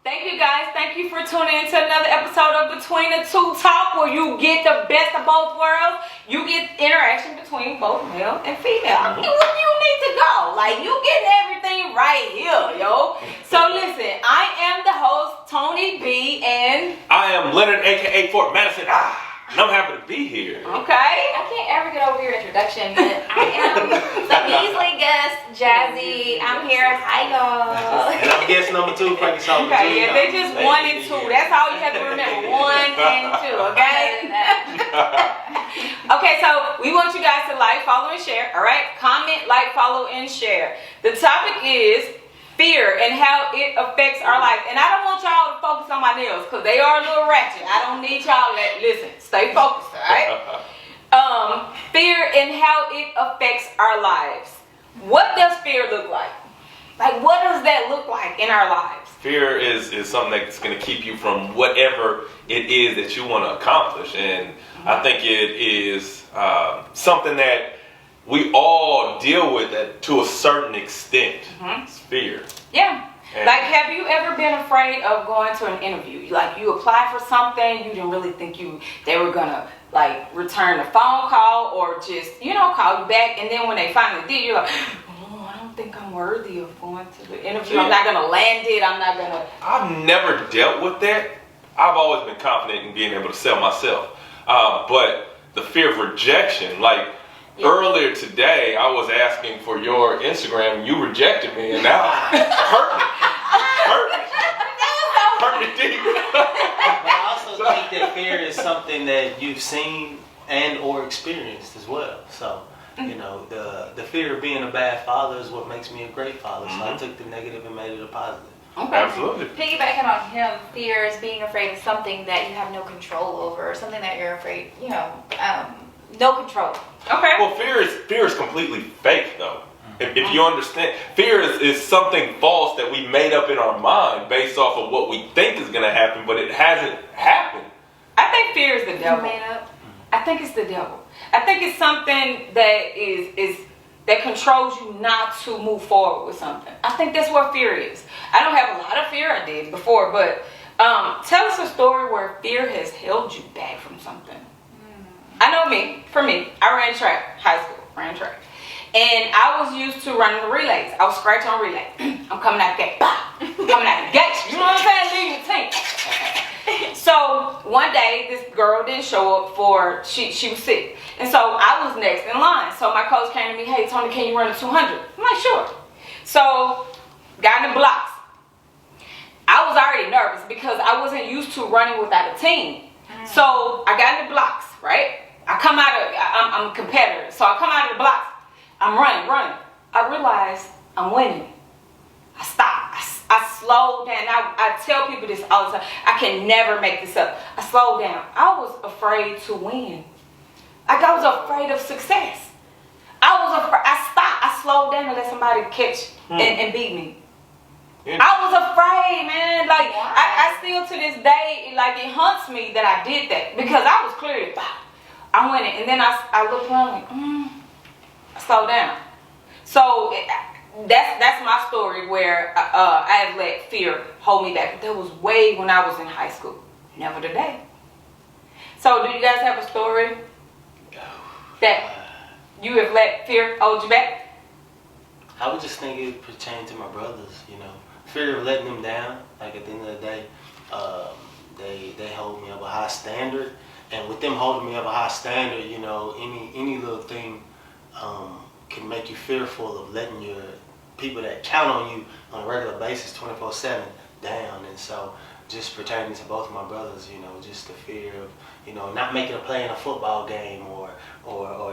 Thank you guys. Thank you for tuning in to another episode of Between the Two Talk, where you get the best of both worlds. You get interaction between both male and female. I mean, where you need to go? Like, you getting everything right here, yo. So listen, I am the host, Tony B, and I am Leonard, aka Fort Madison. And I'm happy to be here. Okay. I can't ever get over your introduction, but I am the measly guest, Jazzy. I'm here. Hi, y'all. And I'm guest number 2, Frankie Solomon. Okay, yeah, they just 1 and 2. That's all you have to remember. 1 and 2, okay? Okay, so we want you guys to like, follow, and share. All right? Comment, like, follow, and share. The topic is fear and how it affects our life. And I don't want y'all to focus on my nails because they are a little ratchet. I don't need y'all to listen. Stay focused, all right? Fear and how it affects our lives. What does fear look like? Like, what does that look like in our lives? Fear is something that's going to keep you from whatever it is that you want to accomplish. And I think it is something that we all deal with it to a certain extent. It's fear. Yeah. And like, have you ever been afraid of going to an interview? Like, you applied for something, you didn't really think they were gonna like return a phone call or just, call you back, and then when they finally did, you're like, oh, I don't think I'm worthy of going to the interview. I'm not gonna land it. I've never dealt with that. I've always been confident in being able to sell myself. But the fear of rejection, like, earlier today, I was asking for your Instagram, and you rejected me, and now hurt me deep. But I also think that fear is something that you've seen and or experienced as well. So, the fear of being a bad father is what makes me a great father. So I took the negative and made it a positive. Okay. Absolutely. Piggybacking on him, fear is being afraid of something that you have no control over, or something that you're afraid, no control. Okay. Well, fear is completely fake, though. If you understand, fear is something false that we made up in our mind based off of what we think is going to happen, but it hasn't happened. I think fear is the devil. Made up. I think it's the devil. I think it's something that is that controls you not to move forward with something. I think that's what fear is. I don't have a lot of fear. I did before, but tell us a story where fear has held you back from something. I know for me, I ran track, high school, ran track. And I was used to running the relays. I was scratching on relay. I'm coming out the gate. I'm coming out the gate. You know what I'm saying? Leading the team. So one day, this girl didn't show up she was sick. And so I was next in line. So my coach came to me, hey, Tony, can you run a 200? I'm like, sure. So got in the blocks. I was already nervous because I wasn't used to running without a team. So I got in the blocks, right? I'm a competitor. So I come out of the blocks. I'm running. I realized I'm winning. I stopped. I slowed down. I tell people this all the time. I can never make this up. I slowed down. I was afraid to win. Like, I was afraid of success. I stopped. I slowed down to let somebody catch and beat me. I was afraid, man. Like, I still to this day, like, it haunts me that I did that because I was clear. I went in, and then I looked around like, I slowed down. So that's my story where I have let fear hold me back. But that was way when I was in high school. Never today. So do you guys have a story that you have let fear hold you back? I would just think it pertained to my brothers, Fear of letting them down. Like, at the end of the day, they hold me up a high standard. And with them holding me up a high standard, any little thing can make you fearful of letting your people that count on you on a regular basis 24/7 down. And so just pertaining to both of my brothers, just the fear of, not making a play in a football game or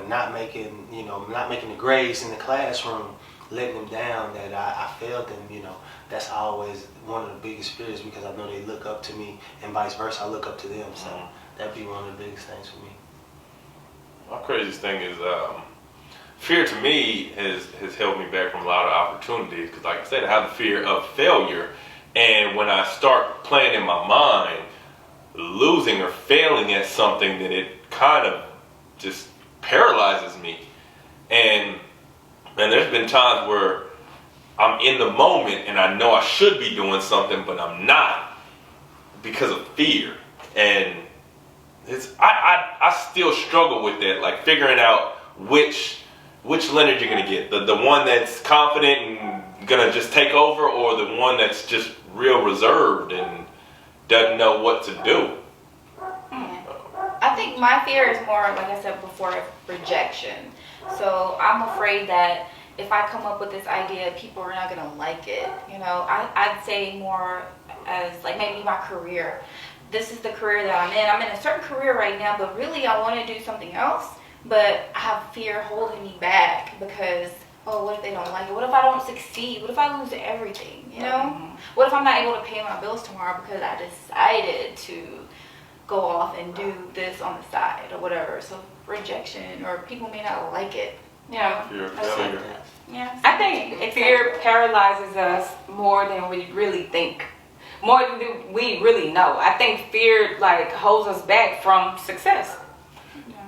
not making the grades in the classroom, letting them down, that I failed them, that's always one of the biggest fears because I know they look up to me and vice versa, I look up to them. So that'd be one of the biggest things for me. My craziest thing is fear to me has held me back from a lot of opportunities because, like I said, I have the fear of failure. And when I start playing in my mind, losing or failing at something, then it kind of just paralyzes me. And there's been times where I'm in the moment and I know I should be doing something, but I'm not because of fear. And I still struggle with that, like figuring out which Leonard you're gonna get, the one that's confident and gonna just take over, or the one that's just real reserved and doesn't know what to do. I think my fear is more, like I said before, of rejection. So I'm afraid that if I come up with this idea, people are not gonna like it. You know, I'd say more as like maybe my career. This is the career that I'm in. I'm in a certain career right now, but really I want to do something else. But I have fear holding me back because, oh, what if they don't like it? What if I don't succeed? What if I lose everything? You know? What if I'm not able to pay my bills tomorrow because I decided to go off and do this on the side or whatever? So rejection, or people may not like it. Yeah. Fear of That's failure. it. Yeah. I think fear paralyzes us more than we really think. More than we really know. I think fear like holds us back from success.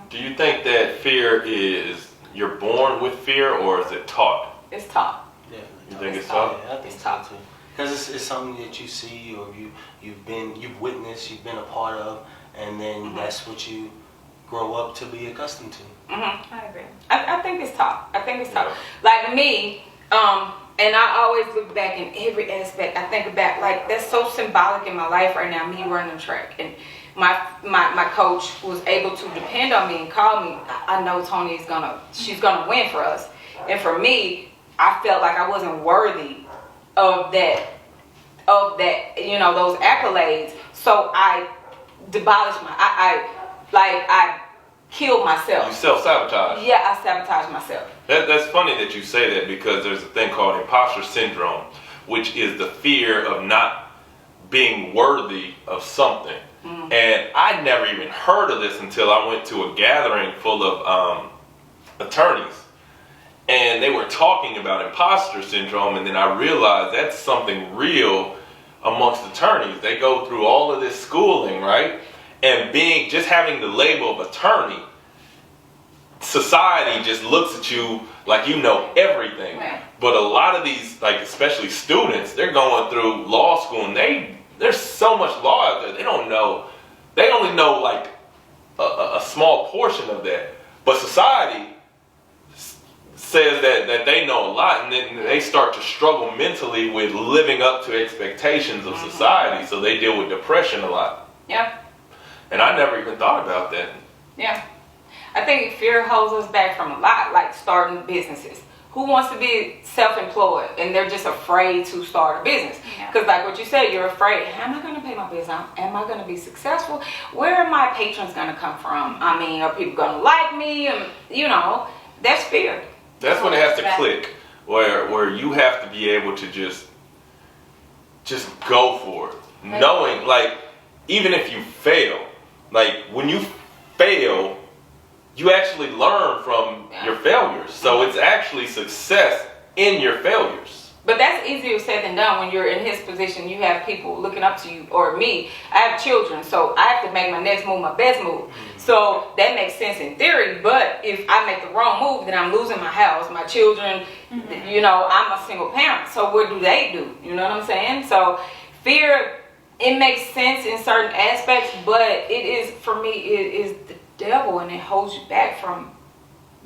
Do you think that fear is, you're born with fear, or is it taught? It's taught. Yeah. You think it's taught? Yeah, I think It's so taught. too. Because it's something that you see, or you've witnessed, you've been a part of, and then that's what you grow up to be accustomed to. I agree. I think it's taught. I think it's taught. Like me, and I always look back in every aspect. I think about, like, that's so symbolic in my life right now, me running track. And my coach was able to depend on me and call me. I know she's gonna win for us. And for me, I felt like I wasn't worthy of that, you know, those accolades. So I demolished I killed myself. You self-sabotage. Yeah, I sabotaged myself. That's funny that you say that, because there's a thing called imposter syndrome, which is the fear of not being worthy of something. And I never even heard of this until I went to a gathering full of attorneys. And they were talking about imposter syndrome, and then I realized that's something real amongst attorneys. They go through all of this schooling, right? And just having the label of attorney, society just looks at you like you know everything. Right. But a lot of these, like especially students, they're going through law school, and there's so much law out there. They don't know. They only know like a small portion of that. But society says that they know a lot, and then they start to struggle mentally with living up to expectations of society. So they deal with depression a lot. Yeah. And I never even thought about that. Yeah. I think fear holds us back from a lot, like starting businesses. Who wants to be self-employed and they're just afraid to start a business? Because like what you said, you're afraid, how am I going to pay my bills? Am I going to be successful? Where are my patrons going to come from? I mean, are people going to like me? You know, that's fear. That's when it has to click, where you have to be able to just go for it. Knowing, like, even if you fail, like when you fail, you actually learn from your failures. So it's actually success in your failures. But that's easier said than done when you're in his position. You have people looking up to you, or me. I have children, so I have to make my next move my best move. So that makes sense in theory, but if I make the wrong move, then I'm losing my house, my children, you know, I'm a single parent. So what do they do? You know what I'm saying? So fear, it makes sense in certain aspects, but it is, for me, it is the devil, and it holds you back from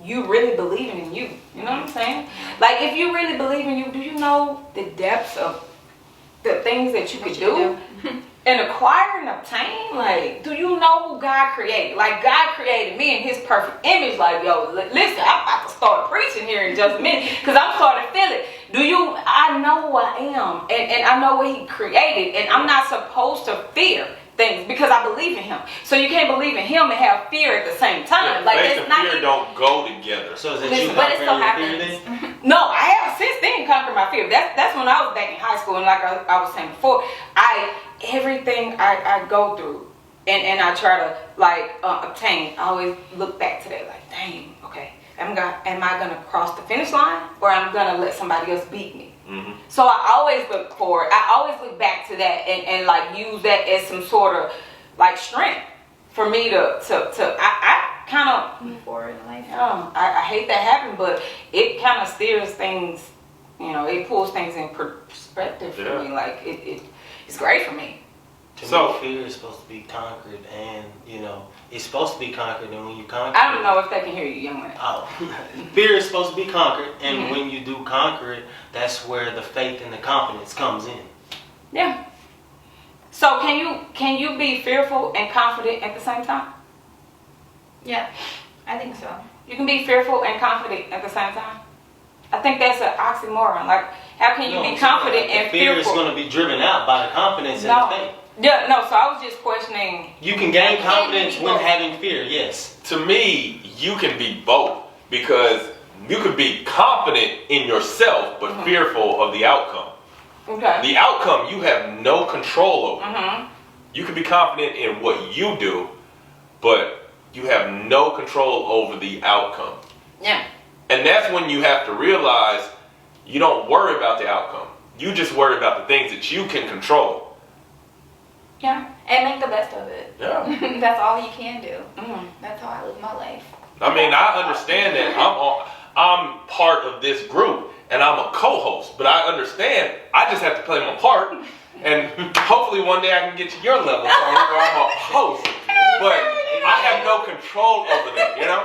you really believing in you. You know what I'm saying? Like, if you really believe in you, do you know the depths of the things that you could do and acquire and obtain? Like, do you know who God created? Like, God created me in his perfect image. Like, yo, listen, I'm about to start preaching here in just a minute, because I'm starting to feel it. I know who I am, and I know what he created, and I'm not supposed to fear things because I believe in him. So you can't believe in him and have fear at the same time. Yeah, like, faith it's and not fear don't go together. So is that Listen, you but it still conquering your fear happens. then? No, I have since then conquered my fear. That's when I was back in high school, and like I was saying before, everything I go through and I try to like obtain, I always look back to that like, dang, okay, am I gonna cross the finish line, or I'm gonna let somebody else beat me? So I always look forward. I always look back to that and like use that as some sort of like strength for me to I kind of Move forward in life. I hate that happened, but it kind of steers things You know, it pulls things in perspective for Yeah. me. Like it's great for me. To So- me, fear is supposed to be conquered, and it's supposed to be conquered. And when you conquer, I don't know if they can hear you, young man. Oh, fear is supposed to be conquered, and Mhm. when you do conquer it, that's where the faith and the confidence comes in. Yeah. So can you be fearful and confident at the same time? Yeah, I think so. You can be fearful and confident at the same time. I think that's an oxymoron. Like, how can you be confident and the fear fearful? is going to be driven out by the confidence and No. the faith. Yeah, no. So I was just questioning. You can gain It can confidence be when both. having fear. Yes. To me, you can be both because you could be confident in yourself but fearful of the outcome. Okay. The outcome you have no control over. Mhm. You can be confident in what you do, but you have no control over the outcome. Yeah. And that's when you have to realize you don't worry about the outcome. You just worry about the things that you can control. Yeah. And make the best of it. Yeah. That's all you can do. Mhm. That's how I live my life. I mean, I understand that I'm part of this group and I'm a co-host, but I understand I just have to play my part, and hopefully one day I can get to your level, Tony, where I'm a host. But I have no control over that, you know?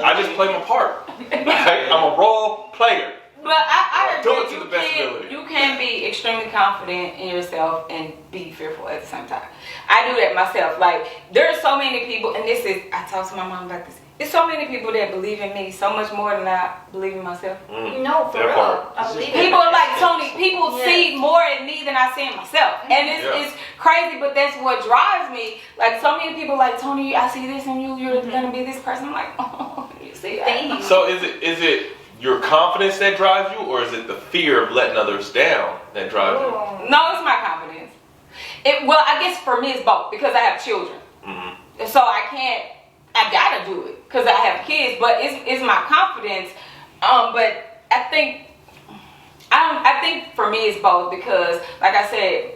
I just play my part. Right? I'm a role player. But I Do agree. it to the best ability. You can be extremely confident in yourself and be fearful at the same time. I do that myself. Like, there are so many people, and I talked to my mom about this. There's so many people that believe in me so much more than I believe in myself. No, for That real. part. I believe it. People are like, Tony, people Yes. see more in me than I see in myself. And it's crazy, but that's what drives me. Like, so many people like, Tony, I see this in you, you're gonna be this person. I'm like, oh, you see that? Thank you. So is it your confidence that drives you, or is it the fear of letting others down that drives you? Ooh. No, it's my confidence. Well, I guess for me it's both because I have children. Mm-hmm. So I gotta do it because I have kids, but it's my confidence. But I think for me it's both because, like I said,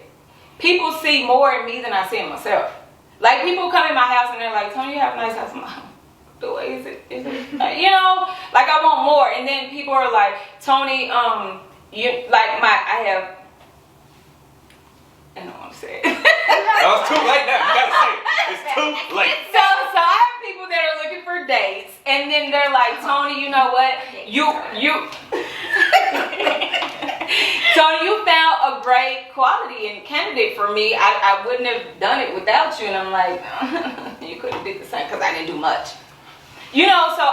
people see more in me than I see in myself. Like, people come in my house and they're like, Tony, you have a nice house. I'm like, the way is it? You know, like, I want more. And then people are like, Tony, I don't want to say it. No, it's too late now. You gotta say it. It's too late. So I have people that are looking for dates, and then they're like, Tony, you know what? Tony, you found a great quality and candidate for me. I wouldn't have done it without you. And I'm like, you could have did the same because I didn't do much. You know, so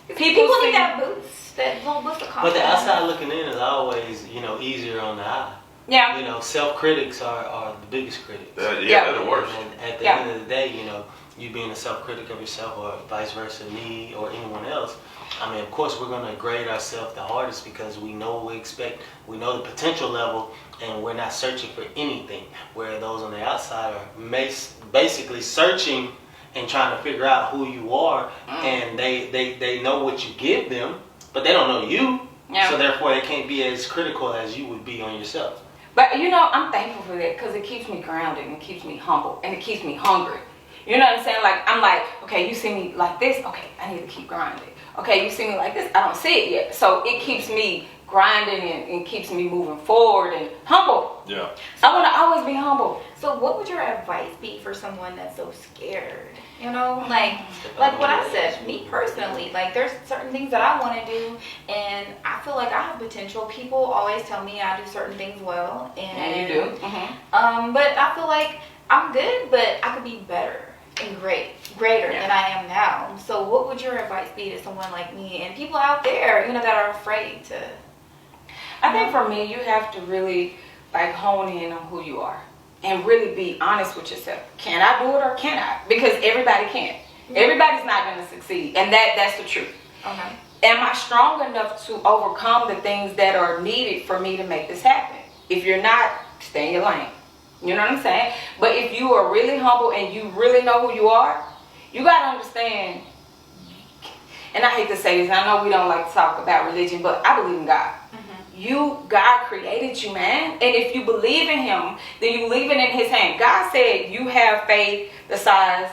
people People see, need that boost, that little boost of But confidence. the outside looking in is always, easier on the eye. yeah, Self-critics are the biggest critics. Yeah, they're the worst. And at the Yeah. end of the day, you being a self-critic of yourself or vice versa, me or anyone else, I mean, of course, we're going to grade ourselves the hardest because we know what we expect, we know the potential level, and we're not searching for anything. Where those on the outside are basically searching and trying to figure out who you are, and they know what you give them, but they don't know you, Yeah. so therefore they can't be as critical as you would be on yourself. but I'm thankful for that because it keeps me grounded and it keeps me humble and it keeps me hungry. You know what I'm saying? Like, I'm like, okay, you see me like this, okay, I need to keep grinding. Okay, you see me like this, I don't see it yet. So it keeps me grinding and keeps me moving forward and humble. Yeah. I want to always be humble. So what would your advice be for someone that's so scared? Like what I said, me personally, like, there's certain things that I want to do, and I feel like I have potential. People always tell me I do certain things well, And you do. Mm-hmm. But I feel like I'm good, but I could be better and greater than I am now. So what would your advice be to someone like me and people out there, that are afraid to? I think for me, you have to really hone in on who you are and really be honest with yourself. Can I do it or can I? Because everybody can't. Everybody's not going to succeed, and that's the truth. Okay. Am I strong enough to overcome the things that are needed for me to make this happen? If you're not, stay in your lane. You know what I'm saying? But if you are really humble and you really know who you are, you got to understand, and I hate to say this, I know we don't like to talk about religion, but I believe in God. God created you, man. And if you believe in him, then you leave it in his hand. God said you have faith the size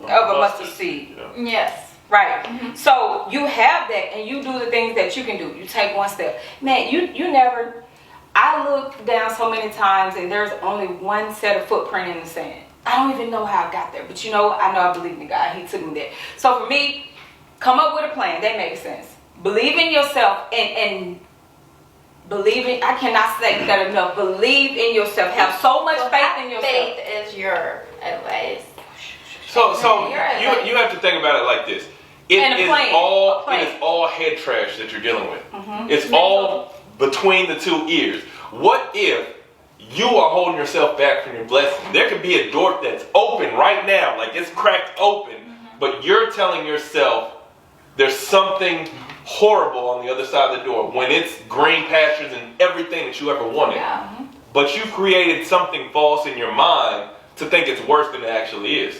of a mustard seed. Yeah. Yes. Right. Mm-hmm. So you have that, and you do the things that you can do. You take one step. Man, you never. I looked down so many times, and there's only one set of footprint in the sand. I don't even know how I got there, but I know I believe in God. He took me there. So for me, come up with a plan. That makes sense. Believe in yourself and believe in. I cannot say that enough. Believe in yourself. Have so much faith in yourself. Faith is your advice. So you have to think about it like this. It is all head trash that you're dealing with. Mm-hmm. It's all between the two ears. What if you are holding yourself back from your blessing? There could be a door that's open right now, like it's cracked open, but you're telling yourself there's something horrible on the other side of the door when it's green pastures and everything that you ever wanted. Yeah. But you created something false in your mind to think it's worse than it actually is.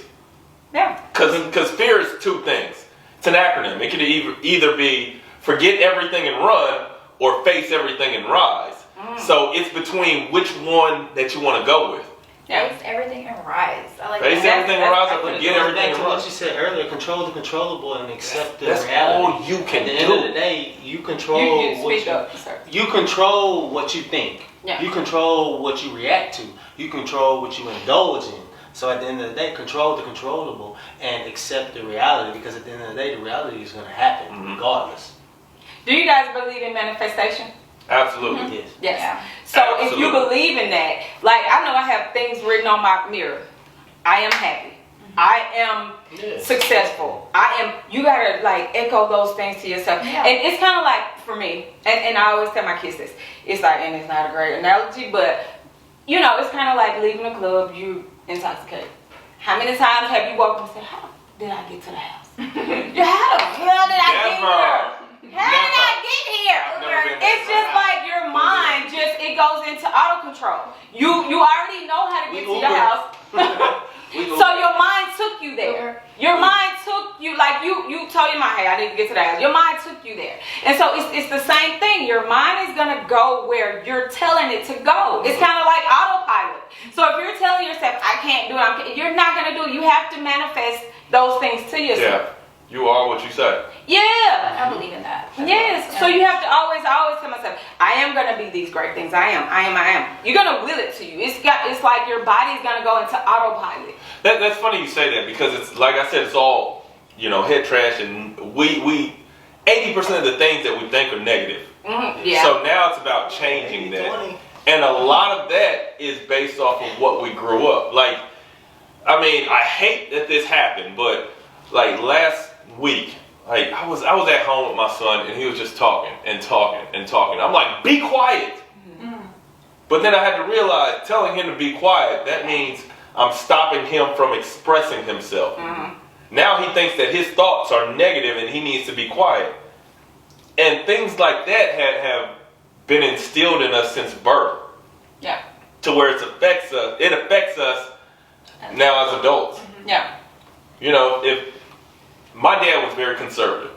Yeah. Because fear is two things. It's an acronym. It could either be forget everything and run or face everything and rise. So it's between which one that you want to go with. Yeah. Face everything and rise. I like Face that. everything and rise or forget everything Back and to run. what you said earlier, control the controllable and accept the That's reality. all you can At the do. end of the day, you control You what speak up, sir. you control what you think. Yeah. You control what you react to. You control what you indulge in. So at the end of the day, control the controllable and accept the reality, because at the end of the day, the reality is going to happen regardless. Do you guys believe in manifestation? Absolutely. Yes. Yes. Yeah. So Absolutely. if you believe in that, like I know I have things written on my mirror. I am happy. I am Yes. successful. You gotta like echo those things to yourself. Yeah. And it's kind of like for me, and I always tell my kids this. It's like, and it's not a great analogy, but it's kind of like leaving a club, you intoxicated. How many times have you woken up and said, how did I get to the house? How the hell did I get here? How did I get here? I've never been It's there. just like your mind it goes into auto control. You already know how to get to your house. So your mind took you there. Your mind took you, like you told your mind, hey, I need to get to the house. Your mind took you there. And so it's the same thing. Your mind is gonna go where you're telling it to go. It's kind of like autopilot. So if you're telling yourself, I can't do it, you're not gonna do it. You have to manifest those things to yourself. Yeah. You are what you say. Yeah. I believe in that. Yes. So you have to I always tell myself, I am gonna be these great things. I am. You're gonna will it to you. It's like your body's gonna go into autopilot. That's funny you say that, because it's like I said, it's all head trash, and we 80% of the things that we think are negative. Mm-hmm. Yeah. So now it's about changing that, and a lot of that is based off of what we grew up. Like, I mean, I hate that this happened, but like last week, like I was at home with my son, and he was just talking and talking and talking. I'm like, be quiet. But then I had to realize, telling him to be quiet, that means I'm stopping him from expressing himself. Now he thinks that his thoughts are negative and he needs to be quiet. And things like that have been instilled in us since birth. Yeah. To where it affects us now as adults. Yeah. If my dad was very conservative,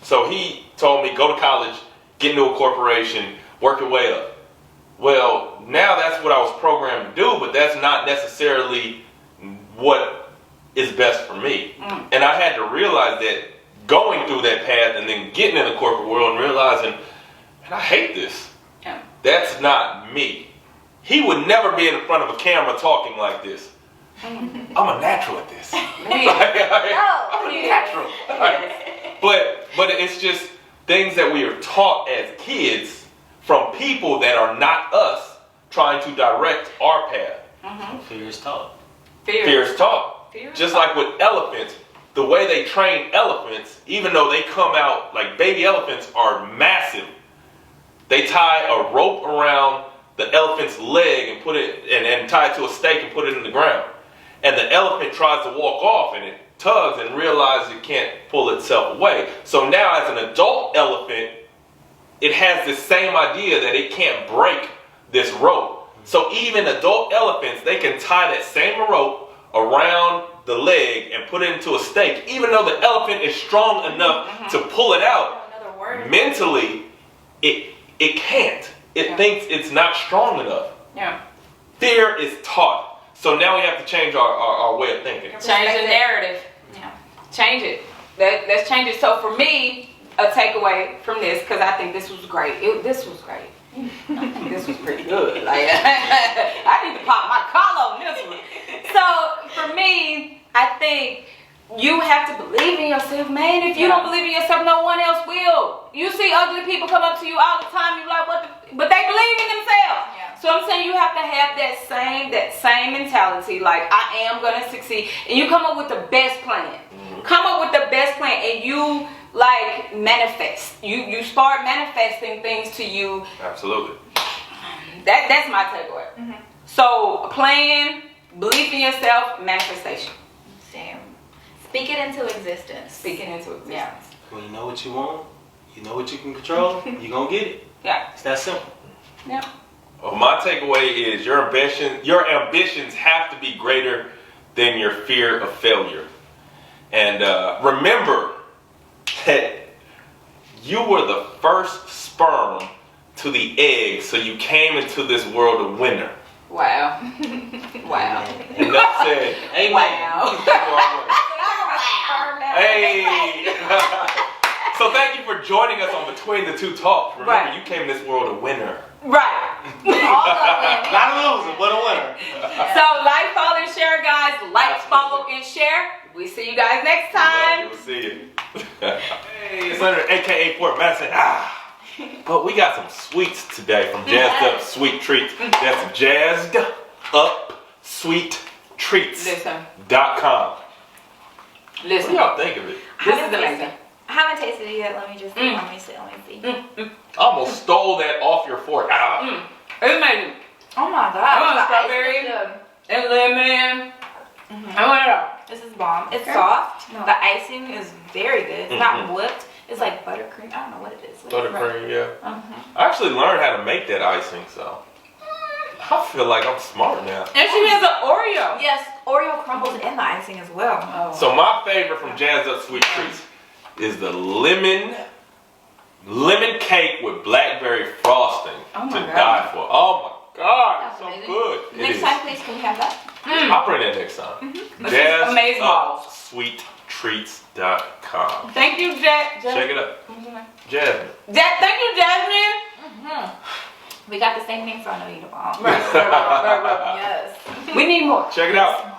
so he told me, go to college, get into a corporation, work your way up. Well, now that's what I was programmed to do, but that's not necessarily what is best for me. And I had to realize that going through that path and then getting in the corporate world and realizing, man, I hate this. Yeah. That's not me. He would never be in front of a camera talking like this. I'm a natural at this. I'm a natural. But it's just things that we are taught as kids from people that are not us, trying to direct our path. Fear is taught. Fear is taught. Just like with elephants, the way they train elephants, even though they come out like baby elephants are massive, they tie a rope around the elephant's leg and put it and tie it to a stake and put it in the ground. And the elephant tries to walk off and it tugs and realizes it can't pull itself away. So now as an adult elephant, it has the same idea that it can't break this rope. So even adult elephants, they can tie that same rope around the leg and put it into a stake. Even though the elephant is strong enough to pull it out, Another word. mentally, it can't. It thinks it's not strong enough. Yeah. Fear is taught. So now we have to change our way of thinking. Change the narrative. Yeah. Change it. Let's change it. So for me, a takeaway from this, because I think this was great. This was great. I think this was pretty good. Like I need to pop my collar on this one. So for me, I think you have to believe in yourself, man. If you don't believe in yourself, no one else will. You see ugly people come up to you all the time. You're like, what? But they believe in themselves. Yeah. So I'm saying you have to have that same mentality. Like, I am gonna succeed, and you come up with the best plan. Come up with the best plan, and you like manifest. You start manifesting things to you. Absolutely. That's my takeaway. So plan, belief in yourself, manifestation. Same. Speak it into existence. Speak it into existence. Yeah. When you know what you want, you know what you can control, you're going to get it. Yeah. It's that simple. Yeah. Well, my takeaway is your ambitions have to be greater than your fear of failure. And remember that you were the first sperm to the egg, so you came into this world a winner. Wow. Wow. And that said, Amen. Wow. you are a winner. Hey! So thank you for joining us on Between the Two Talks. Remember, Right. you came in this world a winner. Right. Not a loser, but a winner. So like, follow, and share, guys. Like, follow, and share. We see you guys next time. We'll see you. Hey, it's Leonard, aka Fort Madison. But we got some sweets today from Jazzed Up Sweet Treats. That's Jazzed Up Sweet Treats.com. What Listen. do y'all think of it? This is amazing. I haven't tasted it yet. Let me see. I almost stole that off your fork. It's amazing. Oh my god. I want The strawberry. ice is good. And lemon. I want it all. This is bomb. It's Okay. soft. No. The icing is very good. It's not whipped. It's like buttercream. I don't know what it is. What is it? Buttercream, yeah. I actually learned how to make that icing, so I feel like I'm smart now. And she has an Oreo. Yes, Oreo crumbles in the icing as well. Oh. So my favorite from Jazzed Up Sweet Treats is the lemon cake with blackberry frosting Oh my to God. die for. Oh my God, That's it's so amazing. good. It Next is. time, please, can we have that? I'll bring that next time. This is amazing balls. JazzedUpSweetTreats.com. Thank you, Check it out. Jasmine. Thank you, Jasmine. We got the same name, so I know you the bomb. Right. Yes. We need more. Check it out.